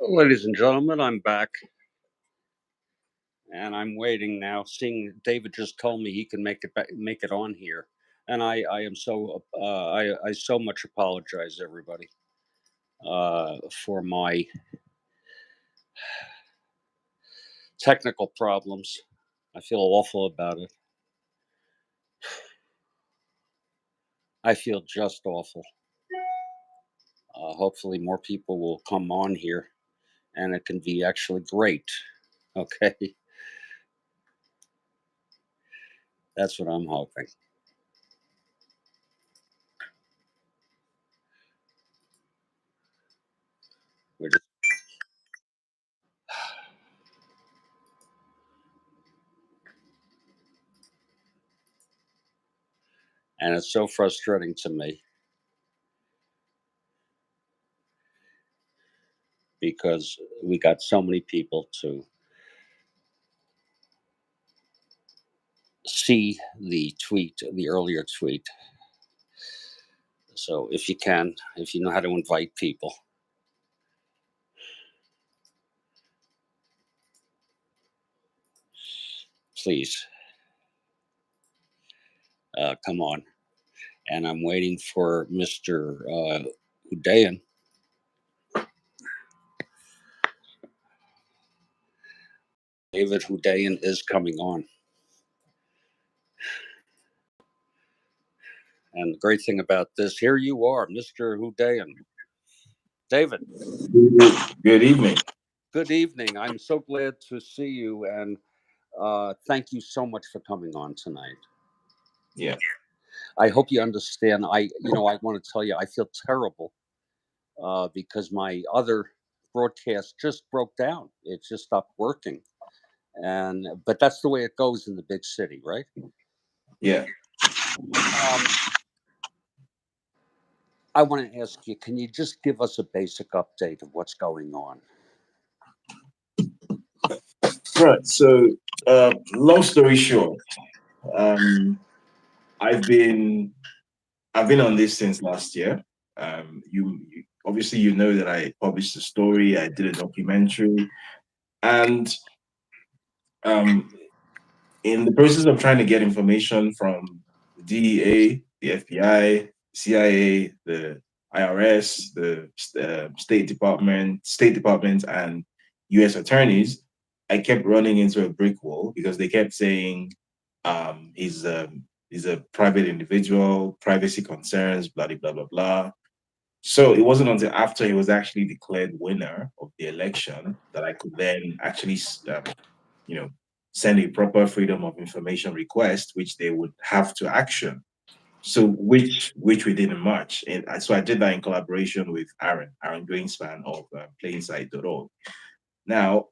Ladies and gentlemen, I'm back, and I'm waiting now. Seeing David just told me he can make it on here, and I am I so much apologize, everybody, for my technical problems. I feel awful about it. I feel just awful. Hopefully, more people will come on here, and it can be actually great. Okay, that's what I'm hoping. We're just and it's so frustrating to me because we got so many people to see the earlier tweet. So if you can, if you know how to invite people, please come on. And I'm waiting for Mr. Hundeyin. David Hundeyin is coming on. And the great thing about this, here you are, Mr. Hundeyin. David. Good evening. Good evening. I'm so glad to see you, and thank you so much for coming on tonight. Yeah. I hope you understand. I want to tell you, I feel terrible because my other broadcast just broke down. It just stopped working, but that's the way it goes in the big city, right? Yeah. I want to ask you, can you just give us a basic update of what's going on? Right. So, long story short, I've been on this since last year. You obviously know that I published a story. I did a documentary, and in the process of trying to get information from the DEA, the FBI, CIA, the IRS, the State Department, and U.S. attorneys, I kept running into a brick wall because they kept saying he's a private individual, privacy concerns, blah blah blah blah. So it wasn't until after he was actually declared winner of the election that I could then actually, you know, send a proper freedom of information request, which they would have to action. So which we did in March, and so I did that in collaboration with Aaron Greenspan of PlayInsight.org. Now,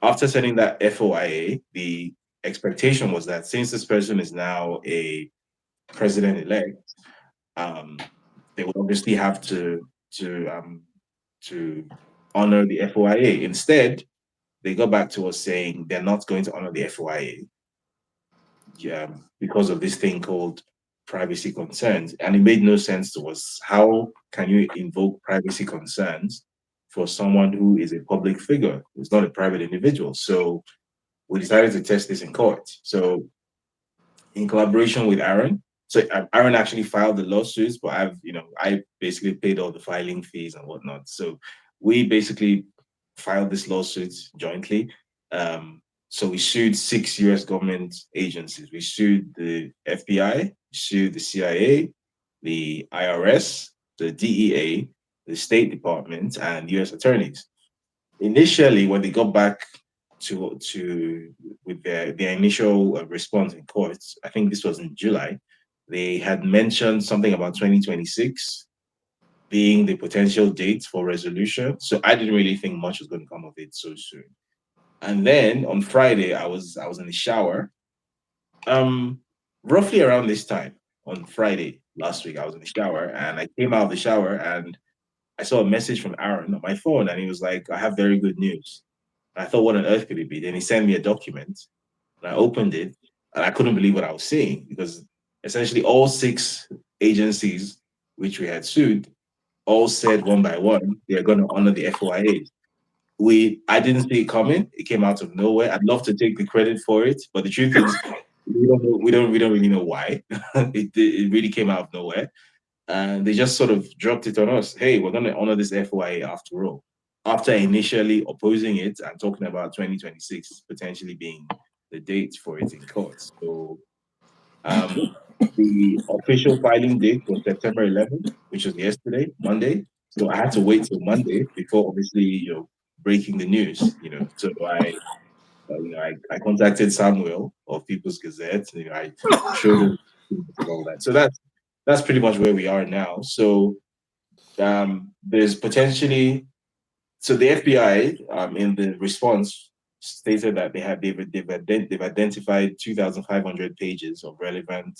after sending that FOIA, the expectation was that since this person is now a president-elect, they would obviously have to honor the FOIA. Instead, they got back to us saying they're not going to honor the FOIA because of this thing called privacy concerns. And it made no sense to us. How can you invoke privacy concerns for someone who is a public figure, who's not a private individual? So we decided to test this in court. So in collaboration with Aaron, so Aaron actually filed the lawsuits, but I basically paid all the filing fees and whatnot. So we basically filed this lawsuit jointly. So we sued 6 US government agencies. We sued the FBI, we sued the CIA, the IRS, the DEA, the State Department, and US attorneys. Initially, when they got back to with their initial response in court, I think this was in July, they had mentioned something about 2026 being the potential date for resolution. So I didn't really think much was going to come of it so soon. And then on Friday, I was in the shower. Roughly around this time on Friday last week, I was in the shower and I came out of the shower and I saw a message from Aaron on my phone and he was like, I have very good news. And I thought, what on earth could it be? Then he sent me a document and I opened it and I couldn't believe what I was seeing because essentially all 6 agencies which we had sued all said one by one, they're going to honor the FOIA. I didn't see it coming. It came out of nowhere. I'd love to take the credit for it, but the truth is, we don't really know why. It really came out of nowhere, and they just sort of dropped it on us. Hey, we're going to honor this FOIA after all. After initially opposing it and talking about 2026 potentially being the date for it in court. So um, the official filing date was September 11th, which was yesterday, Monday. So I had to wait till Monday before obviously, breaking the news, So I contacted Samuel of People's Gazette. I showed him all that. So that's pretty much where we are now. So there's potentially so the FBI in the response stated that they've identified 2,500 pages of relevant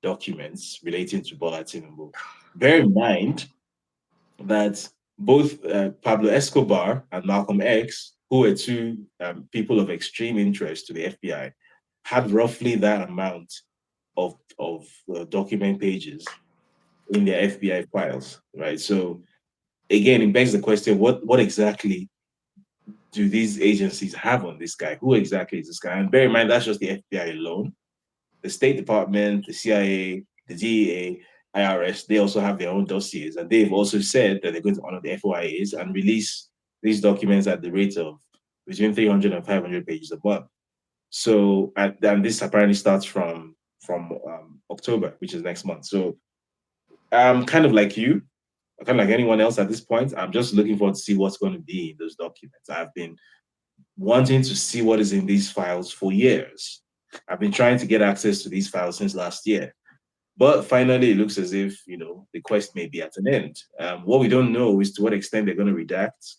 documents relating to Bola Tinubu. Bear in mind that both Pablo Escobar and Malcolm X, who were two people of extreme interest to the FBI, had roughly that amount of document pages in their FBI files, right? So again, it begs the question: what exactly do these agencies have on this guy? Who exactly is this guy? And bear in mind, that's just the FBI alone. The State Department, the CIA, the DEA, IRS, they also have their own dossiers. And they've also said that they're going to honor the FOIAs and release these documents at the rate of between 300 and 500 pages a month. So, and this apparently starts from October, which is next month. So, I'm kind of like you, kind of like anyone else at this point. I'm just looking forward to see what's going to be in those documents. I've been wanting to see what is in these files for years. I've been trying to get access to these files since last year. But finally, it looks as if, the quest may be at an end. What we don't know is to what extent they're going to redact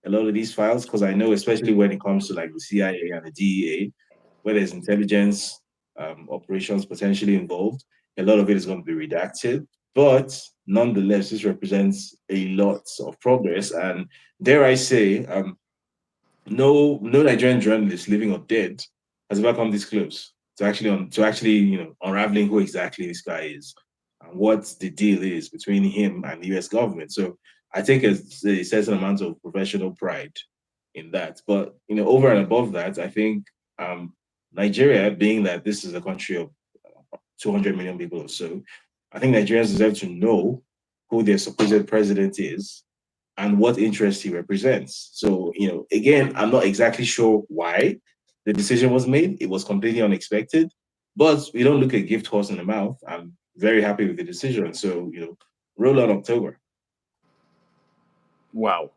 a lot of these files, because I know, especially when it comes to like the CIA and the DEA, where there's intelligence operations potentially involved, a lot of it is going to be redacted. But nonetheless, this represents a lot of progress. And dare I say, no Nigerian journalist, living or dead, has ever come this close to actually unraveling who exactly this guy is and what the deal is between him and the U.S. government. So I think it's a certain amount of professional pride in that. But over and above that, I think Nigeria, being that this is a country of 200 million people or so, I think Nigerians deserve to know who their supposed president is and what interest he represents. So, again, I'm not exactly sure why the decision was made. It was completely unexpected, but we don't look a gift horse in the mouth. I'm very happy with the decision. So, roll on October. Wow.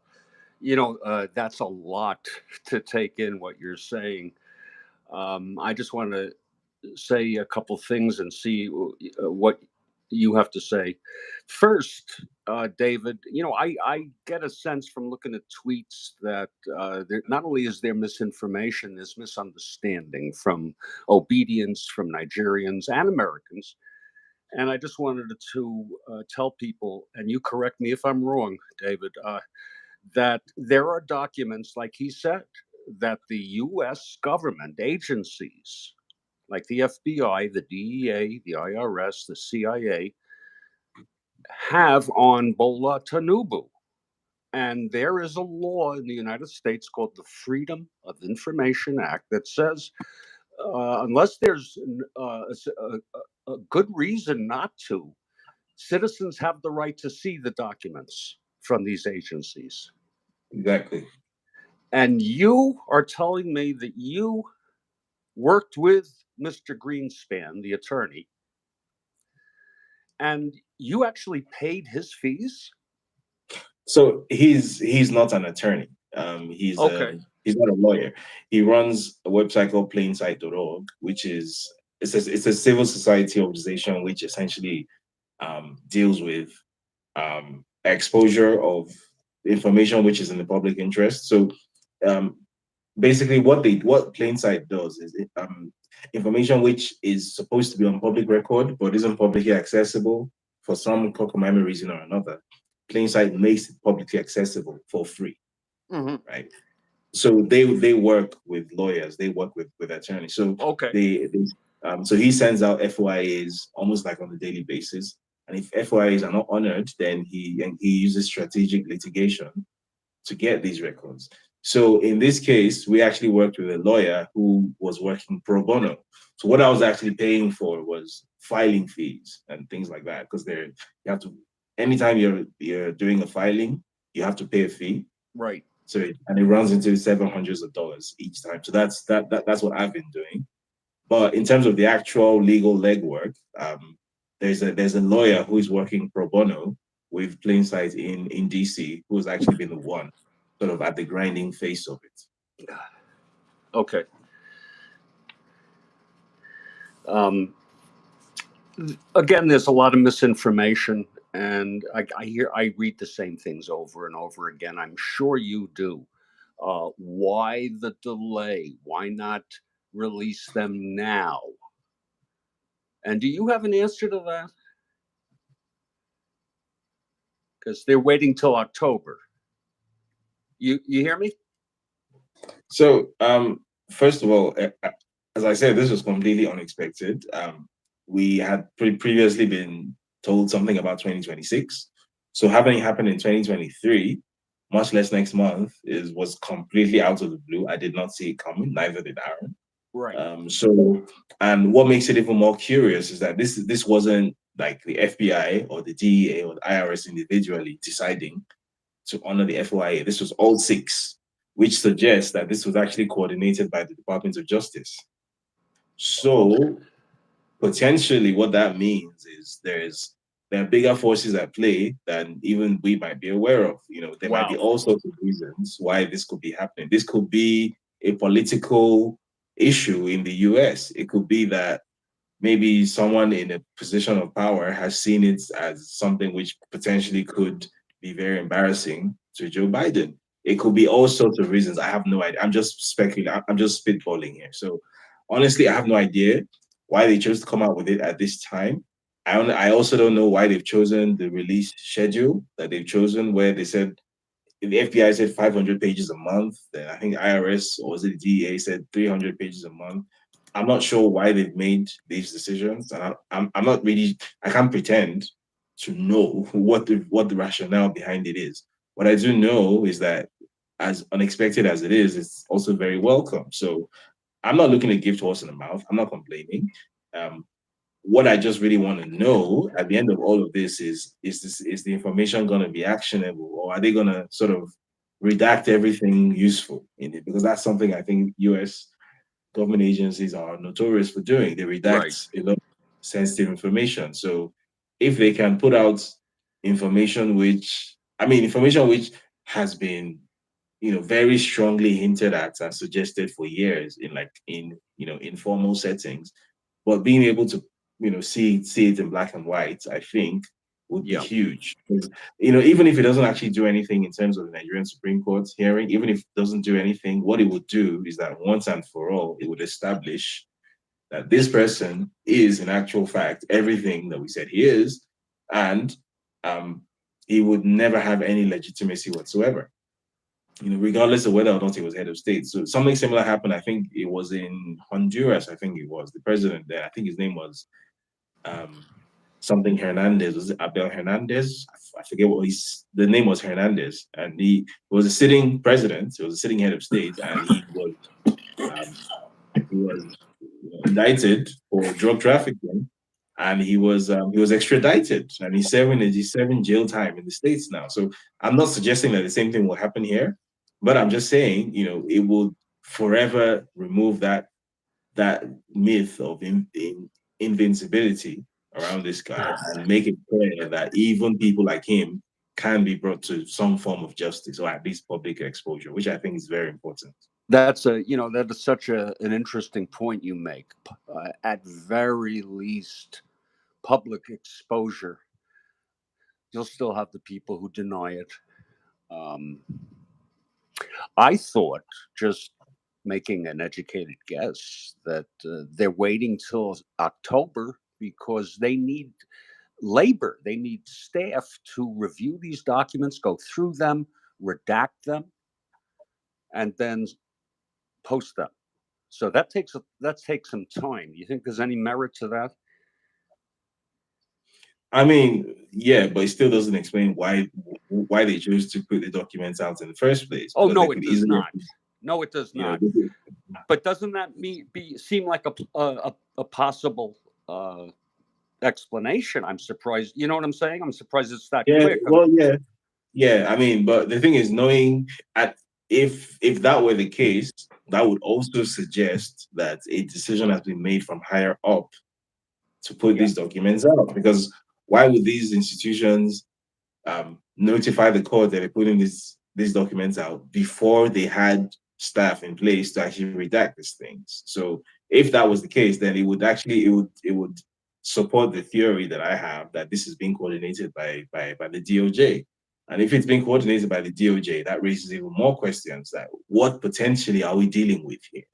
That's a lot to take in what you're saying. I just want to say a couple things and see what you have to say. First, David, I get a sense from looking at tweets that not only is there misinformation, there's misunderstanding from obedience from Nigerians and Americans. And I just wanted to tell people, and you correct me if I'm wrong, David, that there are documents, like he said, that the US government agencies, like the FBI, the DEA, the IRS, the CIA, have on Bola Tinubu. And there is a law in the United States called the Freedom of Information Act that says unless there's a good reason not to, citizens have the right to see the documents from these agencies. Exactly. And you are telling me that you worked with Mr. Greenspan, the attorney, and you actually paid his fees? So he's not an attorney. Okay. He's not a lawyer. He runs a website called plainsight.org, which is it's a civil society organization which essentially deals with exposure of information which is in the public interest. So um, basically, what Plainsight does is information which is supposed to be on public record but isn't publicly accessible for some cockamamie reason or another. Plainsight makes it publicly accessible for free, right? So they work with lawyers, they work with attorneys. So Okay. so he sends out FOIAs almost like on a daily basis. And if FOIAs are not honored, then he uses strategic litigation to get these records. So in this case, we actually worked with a lawyer who was working pro bono. So what I was actually paying for was filing fees and things like that, because you have to, anytime you're doing a filing, you have to pay a fee. Right. So and it runs into several hundreds of dollars each time. So that's what I've been doing. But in terms of the actual legal legwork, there's a lawyer who is working pro bono with Plainsight in DC, who has actually been the one sort of at the grinding face of it. Okay. Again, there's a lot of misinformation, and I read the same things over and over again. I'm sure you do. Why the delay? Why not release them now? And do you have an answer to that? Because they're waiting till October. You hear me? So, first of all, as I said, this was completely unexpected. We had previously been told something about 2026. So having happened in 2023, much less next month, was completely out of the blue. I did not see it coming, neither did Aaron. Right. And what makes it even more curious is that this wasn't like the FBI or the DEA or the IRS individually deciding to honor the FOIA. This was all six, which suggests that this was actually coordinated by the Department of Justice. So potentially what that means is there are bigger forces at play than even we might be aware of. There might be all sorts of reasons why this could be happening. This could be a political issue in the US. It could be that maybe someone in a position of power has seen it as something which potentially could be very embarrassing to Joe Biden. It could be all sorts of reasons. I have no idea. I'm just speculating. I'm just spitballing here. So honestly, I have no idea why they chose to come out with it at this time. I also don't know why they've chosen the release schedule that they've chosen, where they said the FBI said 500 pages a month. Then I think IRS or was it the DEA said 300 pages a month. I'm not sure why they've made these decisions, and I'm not really. I can't pretend to know what the rationale behind it is. What I do know is that, as unexpected as it is, it's also very welcome. So I'm not looking to give horse in the mouth. I'm not complaining. Um, what I just really want to know at the end of all of this is the information going to be actionable, or are they going to sort of redact everything useful in it? Because that's something I think U.S. government agencies are notorious for doing. They redact a lot of sensitive information. So if they can put out information which has been very strongly hinted at and suggested for years in informal settings, but being able to see it in black and white, I think would be huge. Even if it doesn't actually do anything in terms of the Nigerian Supreme Court hearing, even if it doesn't do anything, what it would do is that once and for all, it would establish that this person is in actual fact everything that we said he is, and he would never have any legitimacy whatsoever, regardless of whether or not he was head of state. So something similar happened. I think it was in Honduras. I think it was the president there. I think his name was something Hernandez. Was it Abel Hernandez? I forget the name was Hernandez, and he was a sitting president. He was a sitting head of state, and he was indicted for drug trafficking, and he was extradited, and he's serving jail time in the States now. So I'm not suggesting that the same thing will happen here, but I'm just saying, it will forever remove that myth of invincibility around this guy and make it clear that even people like him can be brought to some form of justice, or at least public exposure, which I think is very important. That is such an interesting point you make. At very least, public exposure. You'll still have the people who deny it. I thought, just making an educated guess, that they're waiting till October because they need labor. They need staff to review these documents, go through them, redact them, and then post them. So that takes some time. Do you think there's any merit to that? I mean, yeah, but it still doesn't explain why they chose to put the documents out in the first place, Oh because they no, it could does easily, not. No, it does you know, not. But doesn't that seem like a possible explanation? I'm surprised. You know what I'm saying? I'm surprised it's that yeah, quick. well, yeah, yeah. I mean, but the thing is, knowing at if that were the case, that would also suggest that a decision has been made from higher up to put Yeah, these documents out. Because why would these institutions notify the court that they're putting these documents out before they had staff in place to actually redact these things? So if that was the case, then it would support the theory that I have that this is being coordinated by the DOJ. And if it's being coordinated by the DOJ, that raises even more questions that what potentially are we dealing with here?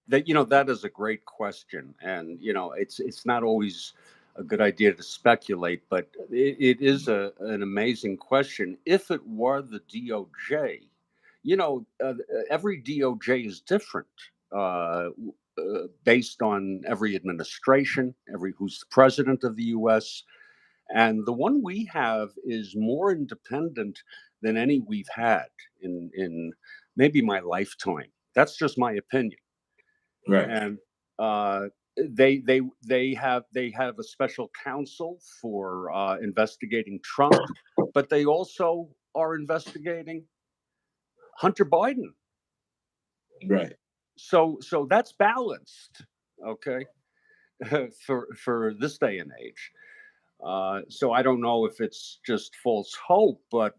that is a great question, and it's not always a good idea to speculate, but it is an amazing question. If it were the DOJ, every DOJ is different. Based on every administration, every who's the president of the U.S. And the one we have is more independent than any we've had in maybe my lifetime. That's just my opinion. Right. And uh, they have a special counsel for investigating Trump, but they also are investigating Hunter Biden. Right. So that's balanced, okay, for this day and age. So I don't know if it's just false hope, but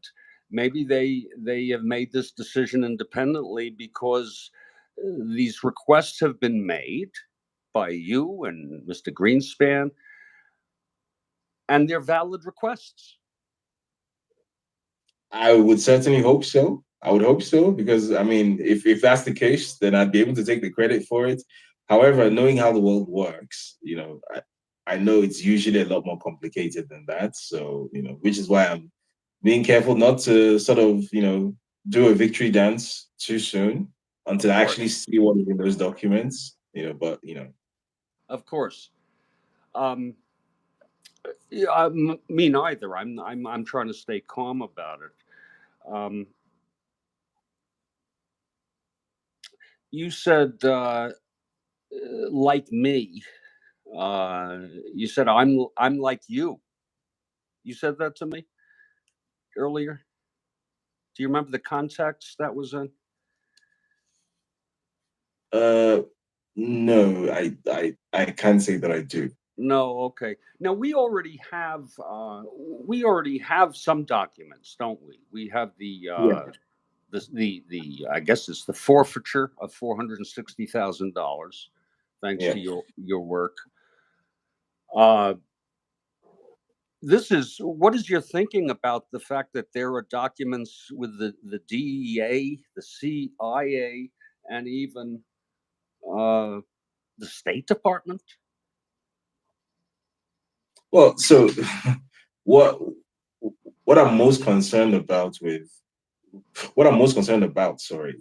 maybe they have made this decision independently because these requests have been made by you and Mr. Greenspan, and they're valid requests. I would certainly hope so. I would hope so because I mean, if that's the case, then I'd be able to take the credit for it. However, knowing how the world works, I know it's usually a lot more complicated than that. So, which is why I'm being careful not to sort of, do a victory dance too soon Of until I actually course, see what is in those documents. But of course. Um, yeah, me neither. I'm trying to stay calm about it. Um, you said like me. You said I'm like you. You said that to me earlier. Do you remember the context that was in? uh no, I can't say that I do. No, okay. Now we already have some documents, don't we? We have Yeah. the I guess it's the forfeiture of $460,000, thanks Yeah. to your work. Uh, this is what is your thinking about the fact that there are documents with the DEA, the CIA, and even uh, the State Department? Well, so what what I'm most concerned about with what I'm most concerned about, sorry,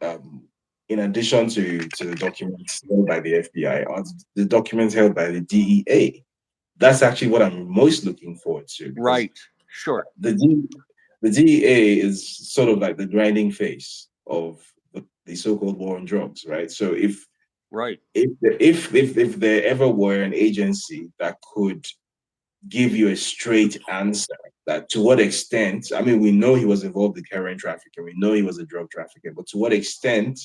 um, in addition to the documents held by the FBI, are the documents held by the DEA. That's actually what I'm most looking forward to because Right. Sure. the D, the DEA is sort of like the grinding face of the so-called war on drugs, right? So Right. if there ever were an agency that could give you a straight answer that to what extent, I mean, we know he was involved in heroin trafficking, we know he was a drug trafficker, but to what extent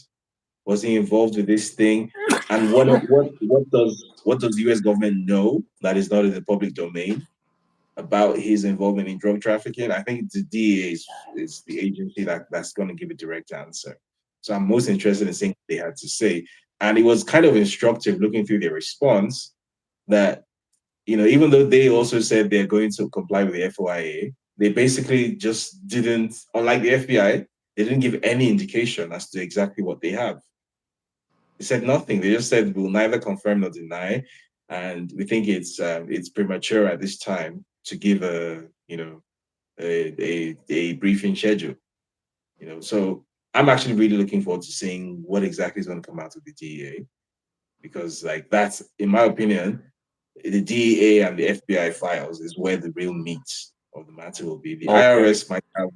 was he involved with this thing? And what does the US government know that is not in the public domain about his involvement in drug trafficking? I think the DEA is the agency that's going to give a direct answer. So I'm most interested in seeing what they had to say. And it was kind of instructive looking through their response that even though they also said they're going to comply with the FOIA, they basically just didn't, unlike the FBI, they didn't give any indication as to exactly what they have. They said nothing. They just said we'll neither confirm nor deny, and we think it's premature at this time to give a briefing schedule. So I'm actually really looking forward to seeing what exactly is going to come out of the DEA because like that's in my opinion the DEA and the FBI files is where the real meat of the matter will be. The Okay. IRS might have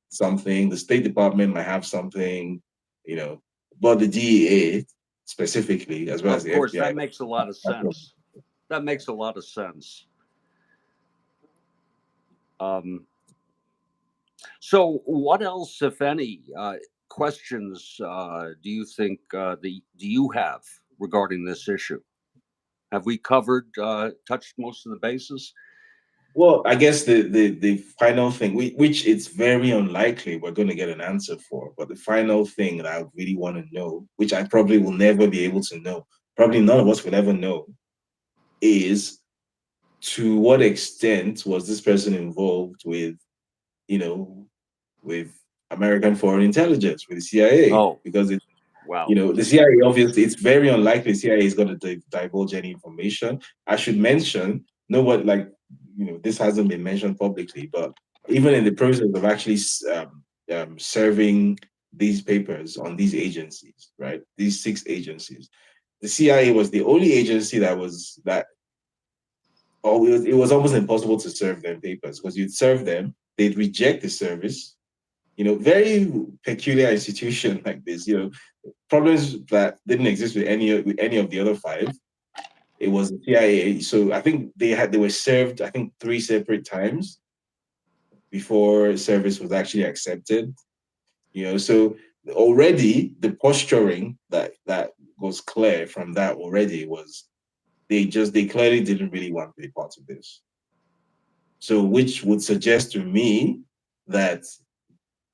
something, the State Department might have something, you know, but the DEA specifically, as well as Of the course, FBI. that makes a lot of sense. That makes a lot of sense. Um, so, what else, if any, questions do you think do you have regarding this issue? Have we covered, touched most of the bases? Well, I guess the final thing, which it's very unlikely we're going to get an answer for, but the final thing that I really want to know, which I probably will never be able to know, probably none of us will ever know, is to what extent was this person involved with, you know, with American foreign intelligence, with the CIA? Oh, Because wow. the CIA, obviously, it's very unlikely the CIA is going to divulge any information. I should mention, no what like, this hasn't been mentioned publicly, but even in the process of actually serving these papers on these agencies, right? These six agencies, the CIA was the only agency it was almost impossible to serve them papers because you'd serve them, they'd reject the service. Very peculiar institution like this. Problems that didn't exist with any of the other five. It was the CIA. So I think they were served, I think, three separate times before service was actually accepted. So already the posturing that was clear from that already was they clearly didn't really want to be part of this. So which would suggest to me that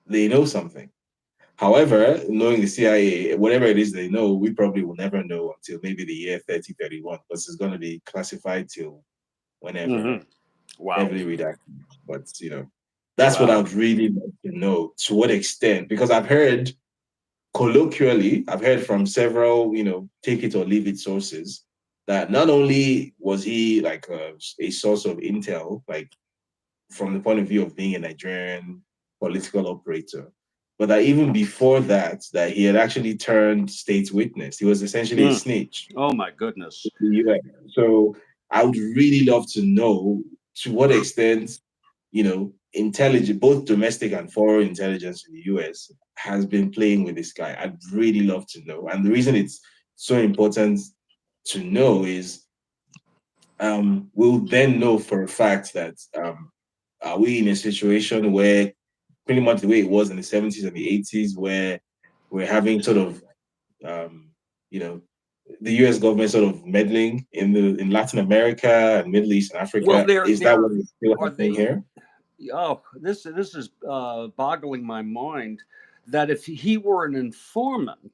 they know something. However, knowing the CIA, whatever it is they know, we probably will never know until maybe the year 3031, because it's going to be classified till whenever, Hmm. Wow. heavily redacted. But, that's what I Wow. would really like to know, to what extent, because I've heard colloquially, I've heard from several, take it or leave it sources, that not only was he like a source of intel, like from the point of view of being a Nigerian political operator. But that even before that he had actually turned state witness. He was essentially a Mm. snitch Oh, my in goodness. the US. So I would really love to know to what extent, intelligence, both domestic and foreign intelligence in the US, has been playing with this guy. I'd really love to know. And the reason it's so important to know is we'll then know for a fact that are we in a situation where pretty much the way it was in the 70s and the 80s, where we're having sort of, um, you know, the US government sort of meddling in Latin America and Middle East and Well, Africa? Is that what is still are happening they? here? Oh, this is boggling my mind. That if he were an informant,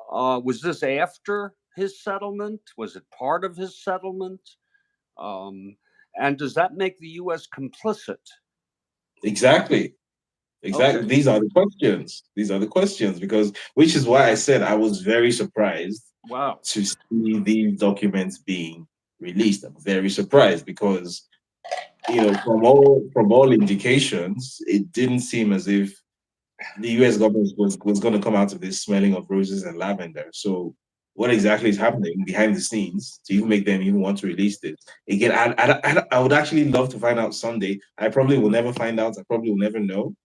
was this after his settlement? Was it part of his settlement? Um, and does that make the U.S. complicit? Exactly. Exactly. Okay. These are the questions. These are the questions because, which is why I said I was very surprised Wow. to see these documents being released. I'm very surprised because, from all indications, it didn't seem as if the US government was going to come out of this smelling of roses and lavender. So what exactly is happening behind the scenes to even make them even want to release this? Again, I would actually love to find out someday. I probably will never find out. I probably will never know,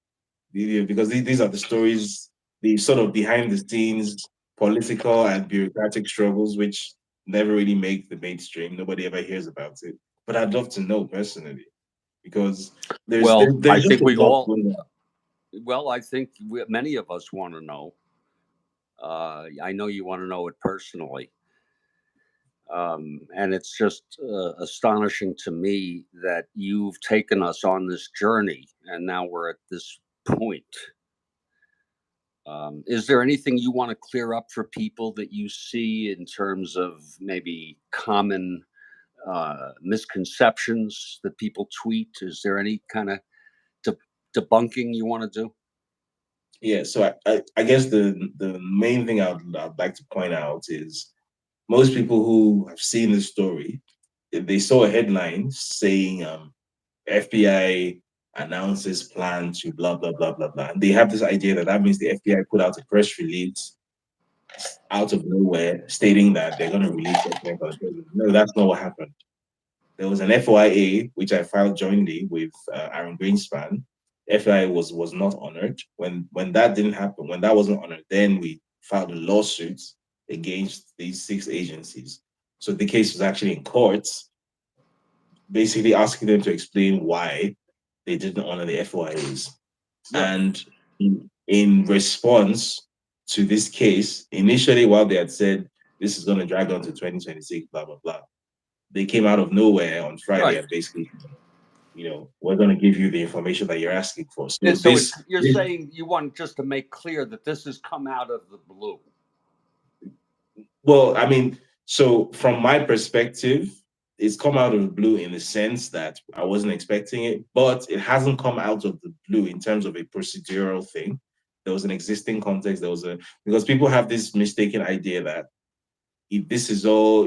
because these are the stories, the sort of behind the scenes political and bureaucratic struggles, which never really make the mainstream. Nobody ever hears about it. But I'd love to know personally because there's there, Well, I there's just think a we lot all. going on. Well, I think many of us want to know. I know you want to know it personally. And it's just astonishing to me that you've taken us on this journey and now we're at this point. Is there anything you want to clear up for people that you see in terms of maybe common misconceptions that people tweet? Is there any kind of de- debunking you want to do? Yeah, so I guess the main thing I'd like to point out is most people who have seen this story, if they saw a headline saying FBI announces plan to blah blah blah blah blah, and they have this idea that means the FBI put out a press release out of nowhere stating that they're going to release documents on the president. No, that's not what happened. There was an FOIA which I filed jointly with Aaron Greenspan. FOIA was not honored. When that didn't happen, when that wasn't honored, then we filed a lawsuit against these 6 agencies. So the case was actually in courts, basically asking them to explain why they didn't honor the FOIAs. Right. And in response to this case, initially, while they had said this is going to drag on to 2026, blah, blah, blah, they came out of nowhere on Friday Right. and basically, we're going to give you the information that you're asking for. So And so it's this, you're this saying you want just to make clear that this has come out of the blue. well, I mean, so from my perspective, it's come out of the blue in the sense that I wasn't expecting it, but it hasn't come out of the blue in terms of a procedural thing. There was an existing context. Because people have this mistaken idea that if this is all,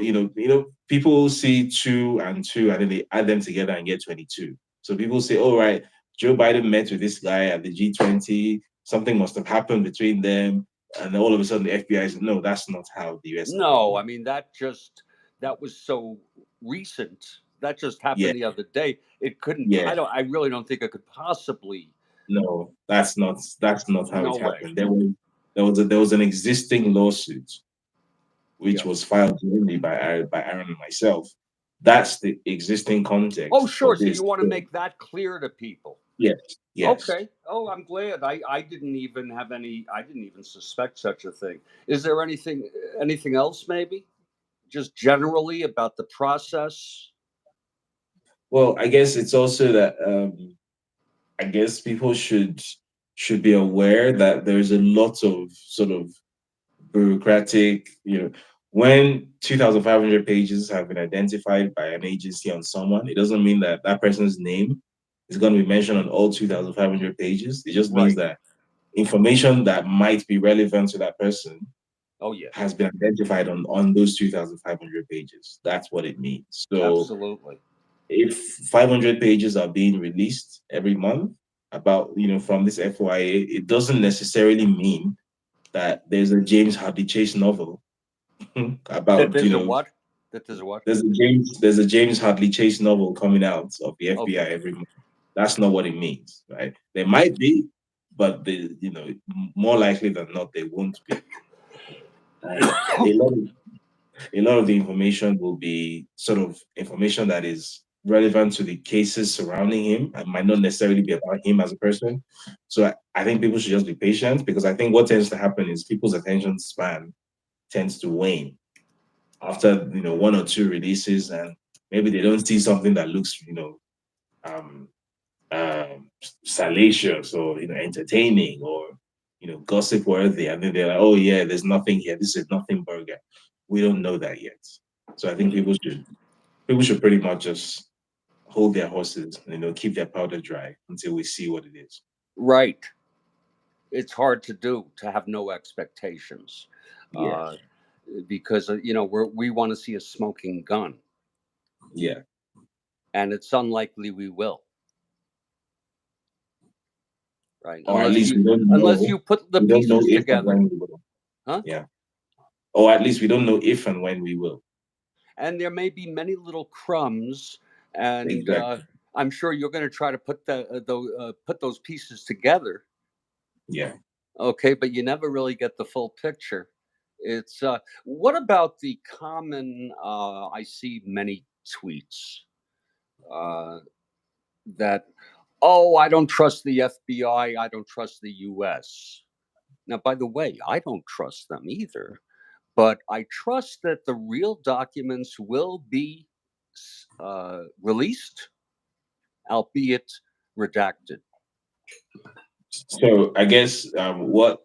people see 2 and 2 and then they add them together and get 22. So people say, all right, Joe Biden met with this guy at the G20. Something must have happened between them. And then all of a sudden the FBI is, no, that's not how the US No, I operates. mean that was so recent. That just Yeah, happened the other day. It couldn't. yeah. I really don't think it could possibly. No, that's not how No it way. happened. There was an existing lawsuit which Yeah. was filed jointly by Aaron and myself. That's the existing Oh, context for sure. So this. you want to So, make that clear to people. yes, yes. Okay. Oh, I'm glad. I didn't even have any. I didn't even suspect such a thing. Is there anything else maybe? Just generally about the process? Well, I guess it's also that I guess people should be aware that there's a lot of sort of bureaucratic, when 2,500 pages have been identified by an agency on someone, it doesn't mean that that person's name is going to be mentioned on all 2,500 pages. It just means Right. that information that might be relevant to that person Oh yeah. has been identified on those 2,500 pages. That's what it means. So Absolutely. if 500 pages are being released every month about, from this FOIA, it doesn't necessarily mean that there's a James Hadley Chase novel That about, there's a what? That there's a what? there's a James Hadley Chase novel coming out of the FBI Okay. every month. That's not what it means, right? There might be, but more likely than not, they won't be. And a lot of the information will be sort of information that is relevant to the cases surrounding him and might not necessarily be about him as a person. So I think people should just be patient, because I think what tends to happen is people's attention span tends to wane after 1 or 2 releases, and maybe they don't see something that looks um, salacious or entertaining or gossip worthy, and then they're like, oh yeah, there's nothing here, this is nothing burger. We don't know that yet. So I think people should pretty much just hold their horses, keep their powder dry until we see what it is. Right. It's hard to do to have no expectations, Yeah, uh, because we want to see a smoking gun, yeah. and it's unlikely we will. Right. Or at least Unless you put the we don't know pieces if and together, when we will. huh? Yeah. Or at least we don't know if and when we will. And there may be many little crumbs, and Exactly. I'm sure you're going to try to put those pieces together. Yeah. Okay, but you never really get the full picture. It's what about the common? I see many tweets uh, that, oh, I don't trust the FBI. I don't trust the U.S. Now, by the way, I don't trust them either, but I trust that the real documents will be released, albeit redacted. So I guess what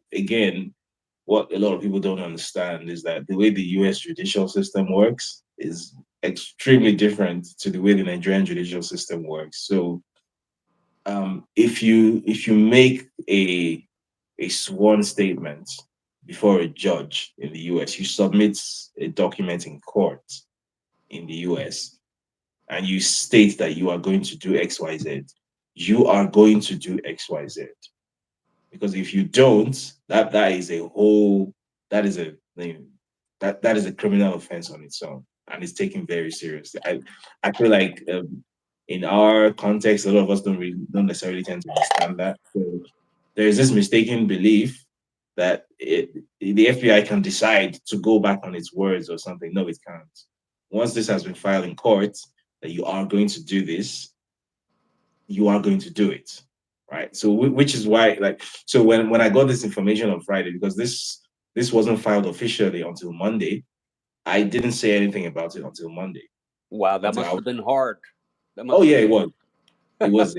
a lot of people don't understand is that the way the US judicial system works is extremely different to the way the Nigerian judicial system works. So if you make a sworn statement before a judge in the US, you submit a document in court in the US, and you state that you are going to do XYZ, you are going to do XYZ. Because if you don't, that is a Like, that is a criminal offense on its own, and it's taken very seriously. I feel like in our context, a lot of us don't necessarily tend to understand that. So there's this mistaken belief that the FBI can decide to go back on its words or something. No, it can't. Once this has been filed in court, that you are going to do this, you are going to do it, right? So which is why, like, so when I got this information on Friday, because this wasn't filed officially until Monday, I didn't say anything about it until Monday. Wow, that Until must have been hard. That oh must yeah, have it been. was.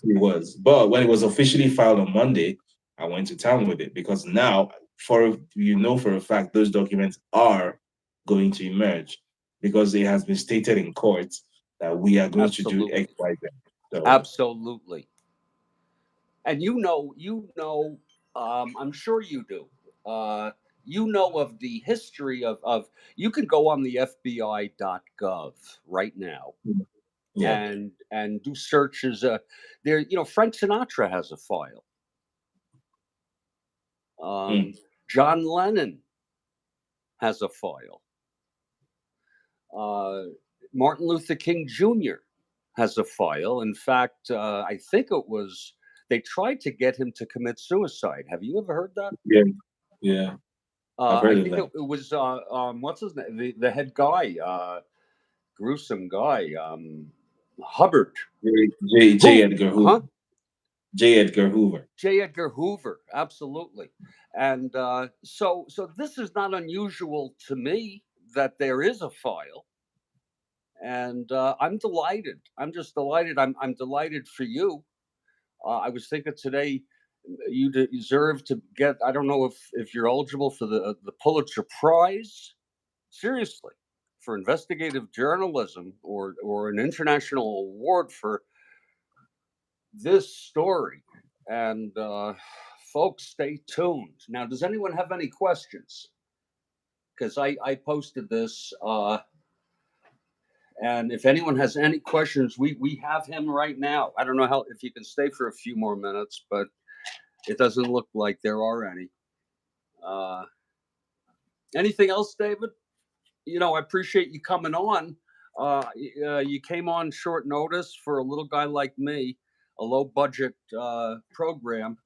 It was. But when it was officially filed on Monday, I went to town with it because now, for a fact, those documents are going to emerge because it has been stated in court that we are going to do X, Absolutely. Y, Z. So Absolutely. And I'm sure you do. You know of the history of, you can go on the FBI.gov right now yeah, and do searches. There, Frank Sinatra has a file. mm, Um, John Lennon has a file. Uh, Martin Luther King Jr. has a file. In fact, I think it was they tried to get him to commit suicide. Have you ever heard that? yeah, yeah. I've I heard of think that. it was what's his name? The head guy, gruesome guy, Hubbard. J. Who? Edgar Huh? Hoover. J. Edgar Hoover. J. Edgar Hoover. Absolutely. And so this is not unusual to me that there is a file, and I'm delighted. I'm just delighted. I'm delighted for you. I was thinking today, you deserve to get. I don't know if you're eligible for the Pulitzer Prize. Seriously, for investigative journalism, or an international award for this story. And folks, stay tuned. Now, does anyone have any questions? Because I posted this, and if anyone has any questions, we have him right now. I don't know how if you can stay for a few more minutes, but it doesn't look like there are any. Uh, Anything else, David? I appreciate you coming on. You came on short notice for a little guy like me, a low budget program,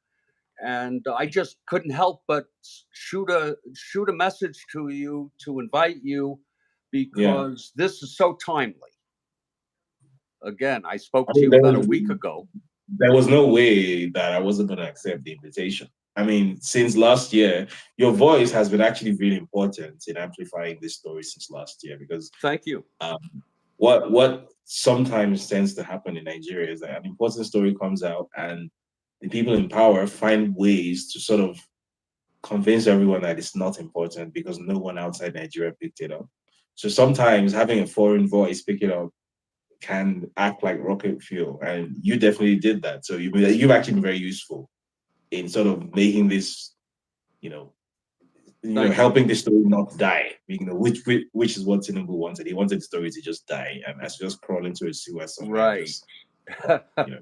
and I just couldn't help but shoot a message to you to invite you Yeah. because this is so timely. Again, I I spoke to mean, you about a week ago. there was no way that I wasn't going to accept the invitation. I mean, since last year, your voice has been actually really important in amplifying this story since last year because Thank you. um, what sometimes tends to happen in Nigeria is that an important story comes out and the people in power find ways to sort of convince everyone that it's not important because no one outside Nigeria picked it up. So sometimes having a foreign voice pick it up can act like rocket fuel, and you definitely did that. So you've actually been very useful in sort of making this, you know, Thank you. helping the story not die. Which is what Tinubu wanted. He wanted the story to just die, and as just crawl into a sewer somewhere and Right. just, you know,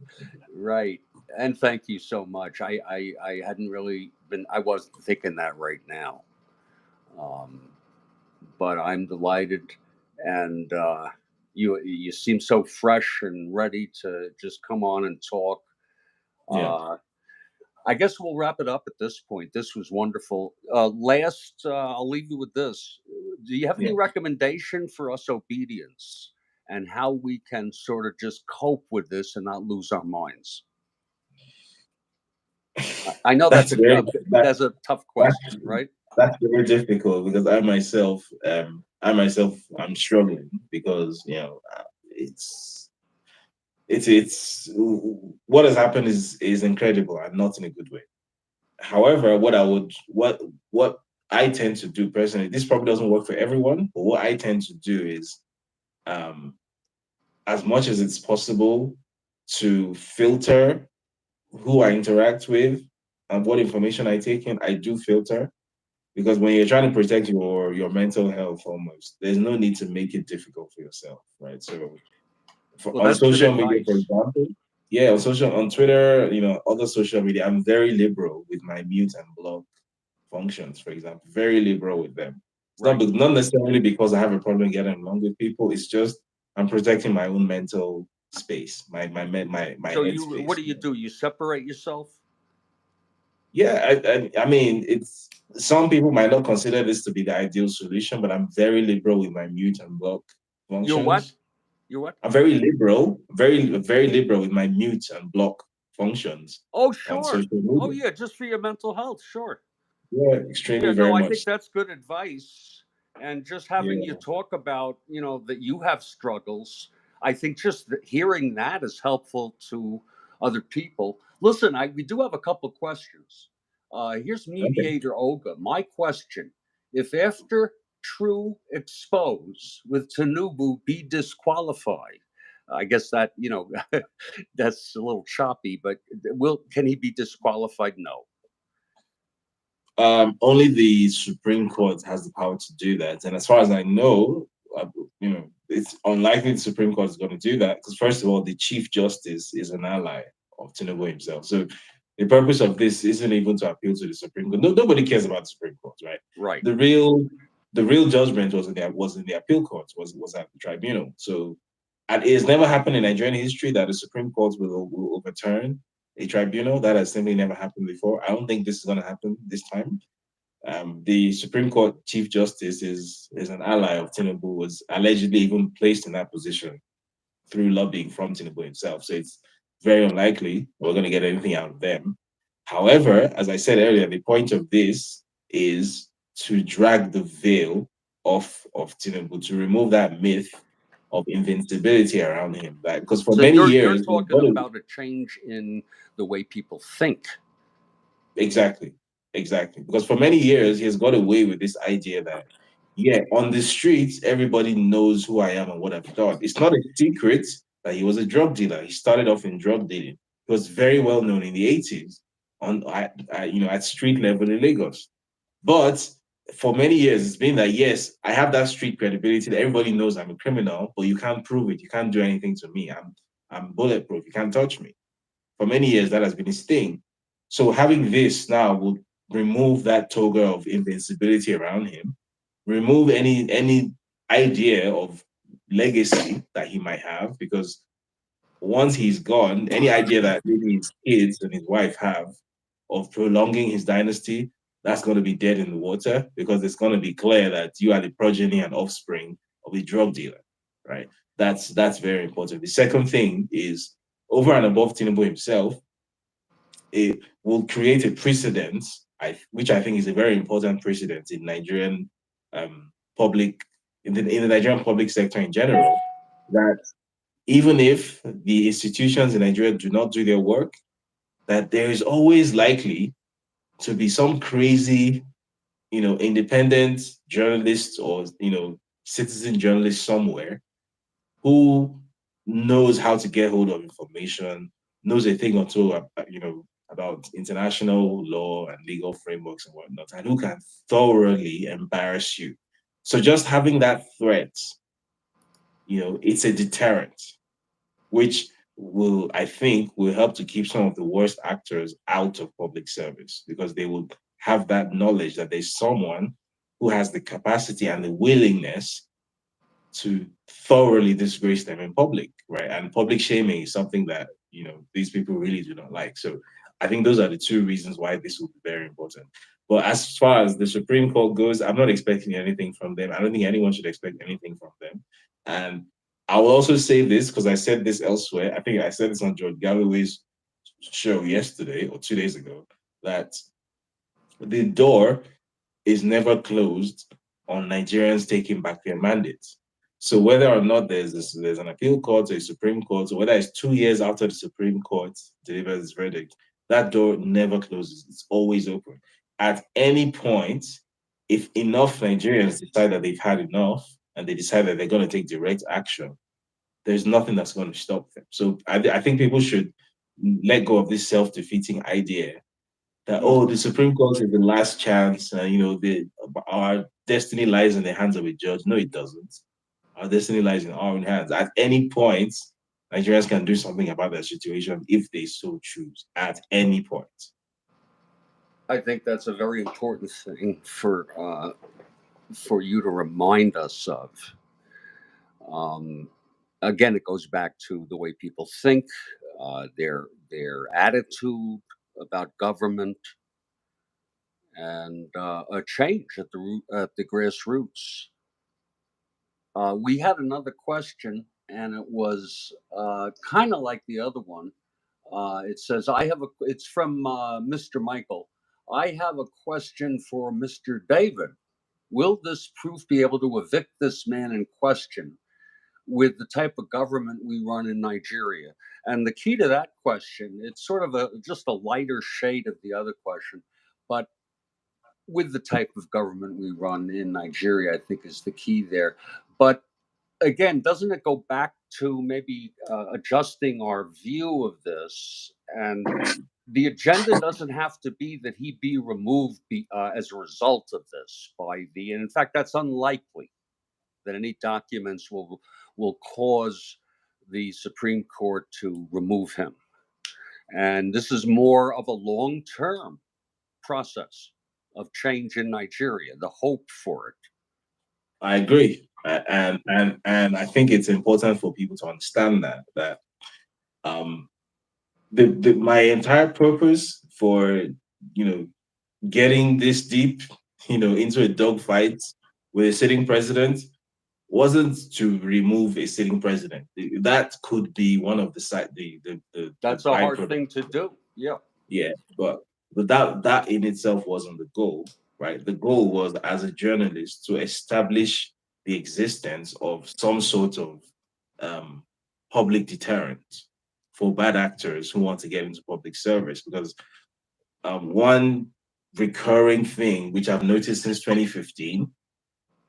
Right. And thank you so much. I hadn't really been, I wasn't thinking that right now. Um, but I'm delighted. And you seem so fresh and ready to just come on and talk. yeah, Uh, I guess we'll wrap it up at this point. This was wonderful. I'll leave you with this. Do you have any yeah. recommendation for us obedience and how we can sort of just cope with this and not lose our minds? I know That's very that, that's a tough that question, right? that's very difficult because I'm struggling because it's what has happened is incredible and not in a good way. However, what I tend to do personally, this probably doesn't work for everyone, but what I tend to do is, um, as much as it's possible, to filter who I interact with and what information I take in. I do filter because when you're trying to protect your mental health, almost there's no need to make it difficult for yourself, right? So Well, on that's good social media, for advice. example, on Twitter, other social media, I'm very liberal with my mute and block functions, for example, very liberal with them. It's Right. not necessarily because I have a problem getting along with people. It's just I'm protecting my own mental space, my So head you, what space. do? You separate yourself? Yeah, I mean, it's some people might not consider this to be the ideal solution, but I'm very liberal with my mute and block You're what? functions. You're what? I'm very liberal, very liberal with my mute and block functions Oh, on sure. social Oh, media. yeah, just for your mental health. Sure. Yeah, extremely Yeah, very no, I much. think that's good advice. And just having you Yeah. talk about, that you have struggles, I think just hearing that is helpful to other people. Listen, we do have a couple of questions. Here's Okay. Mediator Olga. My question: if after true expose with Tinubu be disqualified, I guess that that's a little choppy, but can he be disqualified? No. Only the Supreme Court has the power to do that, and as far as I know, it's unlikely the Supreme Court is going to do that because, first of all, the Chief Justice is an ally of Tinubu himself. So the purpose of this isn't even to appeal to the Supreme Court. No, nobody cares about the Supreme Court, right? Right. The real judgment was in the appeal court, was at the tribunal. So, and it's never happened in Nigerian history that the Supreme Court will overturn a tribunal. That has simply never happened before. I don't think this is going to happen this time. The Supreme Court Chief Justice is an ally of Tinubu, was allegedly even placed in that position through lobbying from Tinubu himself. So it's very unlikely we're going to get anything out of them. However, as I said earlier, the point of this is to drag the veil of Tinubu, to remove that myth of invincibility around him. Because for So many you're years, talking about a change in the way people think. exactly, exactly. Because for many years, he has got away with this idea that, yeah, on the streets, everybody knows who I am and what I've done. It's not a secret that he was a drug dealer. He started off in drug dealing. He was very well known in the 80s at street level in Lagos. But for many years, it's been that, yes, I have that street credibility that everybody knows I'm a criminal, but you can't prove it. You can't do anything to me. I'm bulletproof. You can't touch me. For many years, that has been his thing. So having this now will remove that toga of invincibility around him, remove any idea of legacy that he might have, because once he's gone, any idea that maybe his kids and his wife have of prolonging his dynasty, that's going to be dead in the water because it's going to be clear that you are the progeny and offspring of a drug dealer, right? That's very important. The second thing is, over and above Tinubu himself, it will create a precedent, which I think is a very important precedent in Nigerian public, in the Nigerian public sector in general, that even if the institutions in Nigeria do not do their work, that there is always likely to be some crazy, independent journalist or, citizen journalist somewhere who knows how to get hold of information, knows a thing or two, about international law and legal frameworks and whatnot, and who can thoroughly embarrass you. So just having that threat, it's a deterrent, which I think, will help to keep some of the worst actors out of public service because they will have that knowledge that there's someone who has the capacity and the willingness to thoroughly disgrace them in public, right? And public shaming is something that, these people really do not like. So I think those are the two reasons why this will be very important. But as far as the Supreme Court goes, I'm not expecting anything from them. I don't think anyone should expect anything from them. And I will also say this because I said this elsewhere. I think I said this on George Galloway's show yesterday or 2 days ago, that the door is never closed on Nigerians taking back their mandates. So whether or not there's an appeal court or a Supreme Court, or whether it's 2 years after the Supreme Court delivers its verdict, that door never closes. It's always open. At any point, if enough Nigerians decide that they've had enough and they decide that they're going to take direct action, there's nothing that's going to stop them. So I think people should let go of this self-defeating idea that, Mm. the Supreme Court is the last chance, and our destiny lies in the hands of a judge. No, it doesn't. Our destiny lies in our own hands. At any point, Nigerians can do something about their situation if they so choose. At any point. I think that's a very important thing for you to remind us of. Um, Again, it goes back to the way people think, their attitude about government, and a change at the grassroots. We had another question, and it was kind of like the other one. It says, It's from Mr. Michael. I have a question for Mr. David. Will this proof be able to evict this man in question with the type of government we run in Nigeria? And the key to that question, it's sort of just a lighter shade of the other question, but with the type of government we run in Nigeria, I think is the key there. But again, doesn't it go back to maybe adjusting our view of this? And the agenda doesn't have to be that he be removed as a result of this and in fact, that's unlikely that any documents will cause the Supreme Court to remove him. And this is more of a long-term process of change in Nigeria, the hope for it. I agree, and I think it's important for people to understand that um my entire purpose for getting this deep into a dogfight with a sitting president wasn't to remove a sitting president. That could be one of the side the That's a hard byproduct. thing to do. Yeah. Yeah, but that in itself wasn't the goal, right? The goal was, as a journalist, to establish the existence of some sort of um, public deterrent for bad actors who want to get into public service. Because one recurring thing which I've noticed since 2015,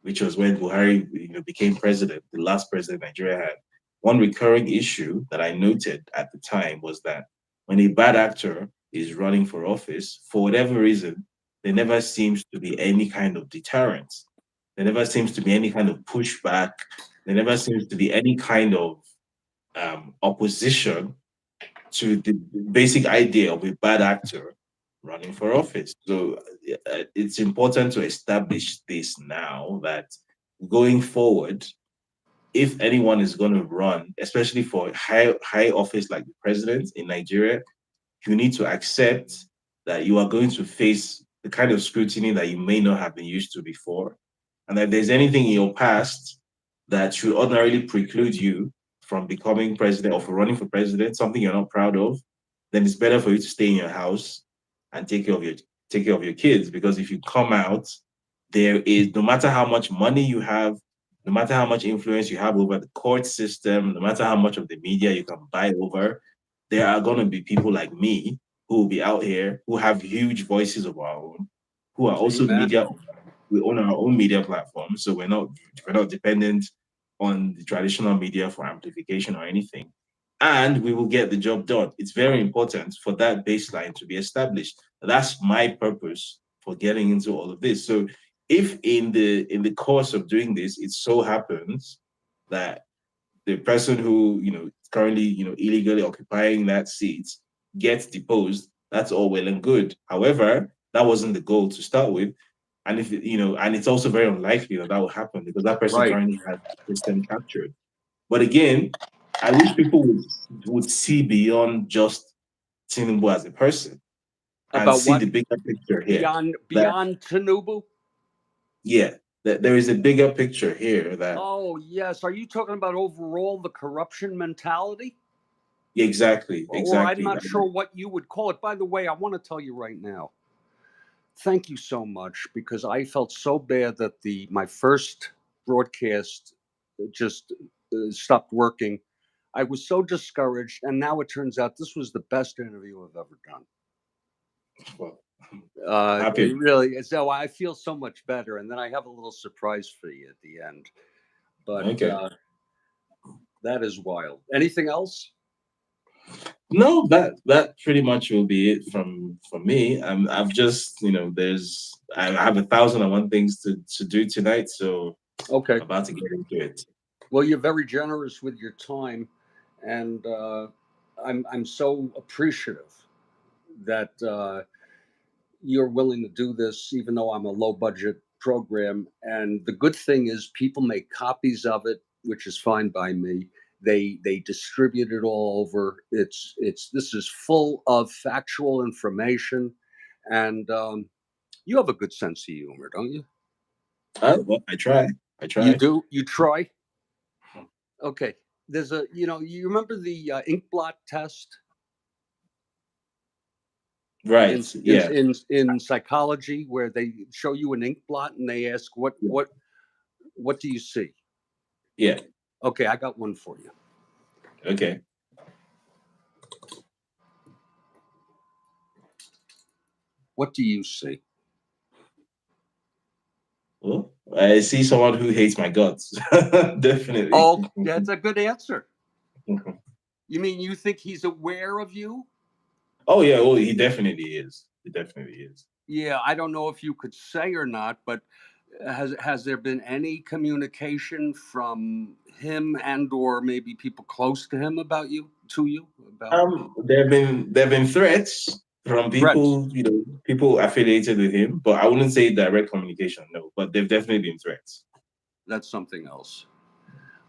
which was when Buhari became president, the last president Nigeria had, one recurring issue that I noted at the time was that when a bad actor is running for office, for whatever reason, there never seems to be any kind of deterrent. There never seems to be any kind of pushback. There never seems to be any kind of opposition to the basic idea of a bad actor running for office. So it's important to establish this now, that going forward, if anyone is going to run, especially for high office like the president in Nigeria, you need to accept that you are going to face the kind of scrutiny that you may not have been used to before, and that there's anything in your past that should ordinarily preclude you from becoming president or for running for president, something you're not proud of, then it's better for you to stay in your house and take care of your kids. Because if you come out, there is, no matter how much money you have, no matter how much influence you have over the court system, no matter how much of the media you can buy over, there are going to be people like me who will be out here who have huge voices of our own, who are also Amen. media. We own our own media platform, so we're not dependent on the traditional media for amplification or anything, and we will get the job done. It's very important for that baseline to be established. That's my purpose for getting into all of this. So if in the course of doing this, it so happens that the person who currently illegally occupying that seat gets deposed, that's all well and good. However, that wasn't the goal to start with, and if and it's also very unlikely that will happen because that person Right. currently has the system captured. But again, I wish people would see beyond just Tinubu as a person and About see what? the bigger picture here. Beyond That beyond Tinubu? yeah, that there is a bigger picture here. That Oh, yes. Are you talking about overall the corruption mentality? exactly, Or I'm exactly. not sure what you would call it. By the way, I want to tell you right now, thank you so much, because I felt so bad that the my first broadcast just stopped working. I was so discouraged, and now it turns out this was the best interview I've ever done. Well, I'm happy. It really, so I feel so much better, and then I have a little surprise for you at the end. But Okay. that is wild. Anything else? No, that pretty much will be it from me. I've just I have 1,001 things to do tonight, so Okay. I'm about to get into it. Well, you're very generous with your time, and I'm so appreciative that you're willing to do this, even though I'm a low budget program. And the good thing is, people make copies of it, which is fine by me. They distribute it all over. It's this is full of factual information, and you have a good sense of humor, don't you? Well, I try. I You try. do. You try. Okay. There's a you remember the ink blot test in Right. in Yeah. in psychology, where they show you an ink blot and they ask Yeah. what do you see? Yeah. Okay, I got one for you. Okay. What do you see? Well, I see someone who hates my guts. Definitely. Oh, that's a good answer. You mean you think he's aware of you? Oh yeah. Well, he definitely is. He definitely is. Yeah, I don't know if you could say or not, but has there been any communication from him and or maybe people close to him about you to you about There have been threats from threats? people, people affiliated with him, but I wouldn't say direct communication. No, but there've definitely been threats. That's something else.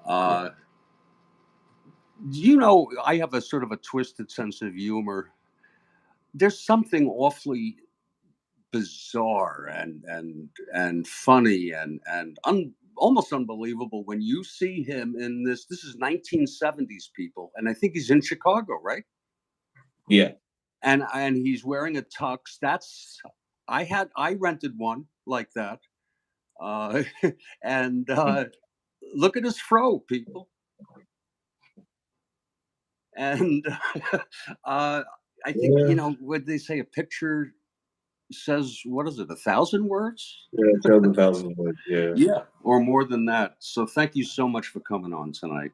Yeah. Uh, I have a sort of a twisted sense of humor. There's something awfully bizarre and funny and almost unbelievable when you see him in this is 1970s, people, and I think he's in Chicago, right? Yeah. And he's wearing a tux. That's I rented one like that. uh and look at his fro, people. And uh I think, Yeah. what they say, a picture says, what is it, 1,000 words? Yeah. 12,000 words. Yeah. Yeah, or more than that. So thank you so much for coming on tonight.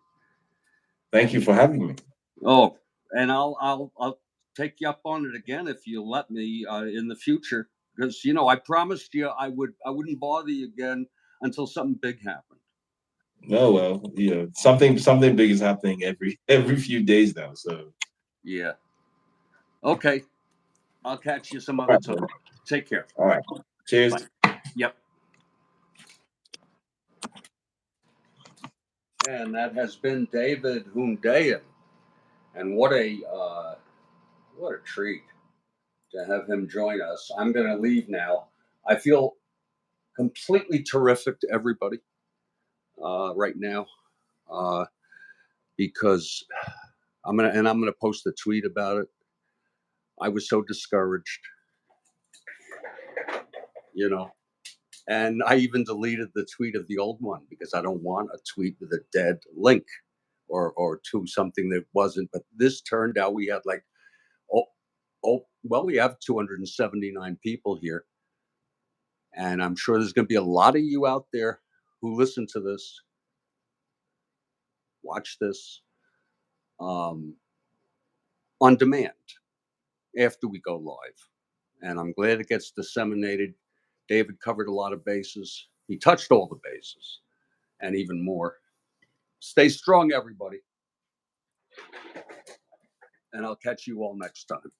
Thank you for having me. Oh, and I'll take you up on it again if you let me, in the future, because I promised you I wouldn't bother you again until something big happened. Oh well, something big is happening every few days now. So Yeah. Okay. I'll catch you some all other right, time. man. Take care. All right. Cheers. Bye. Yep. And that has been David Hundeyin. And what a treat to have him join us. I'm going to leave now. I feel completely terrific to everybody right now, uh, because I'm gonna post a tweet about it. I was so discouraged, you know, and I even deleted the tweet of the old one because I don't want a tweet with a dead link or to something that wasn't. But this turned out we had like, oh well, we have 279 people here, and I'm sure there's going to be a lot of you out there who listen to this, watch this, um, on demand after we go live. And I'm glad it gets disseminated. David covered a lot of bases. He touched all the bases and even more. Stay strong, everybody. And I'll catch you all next time.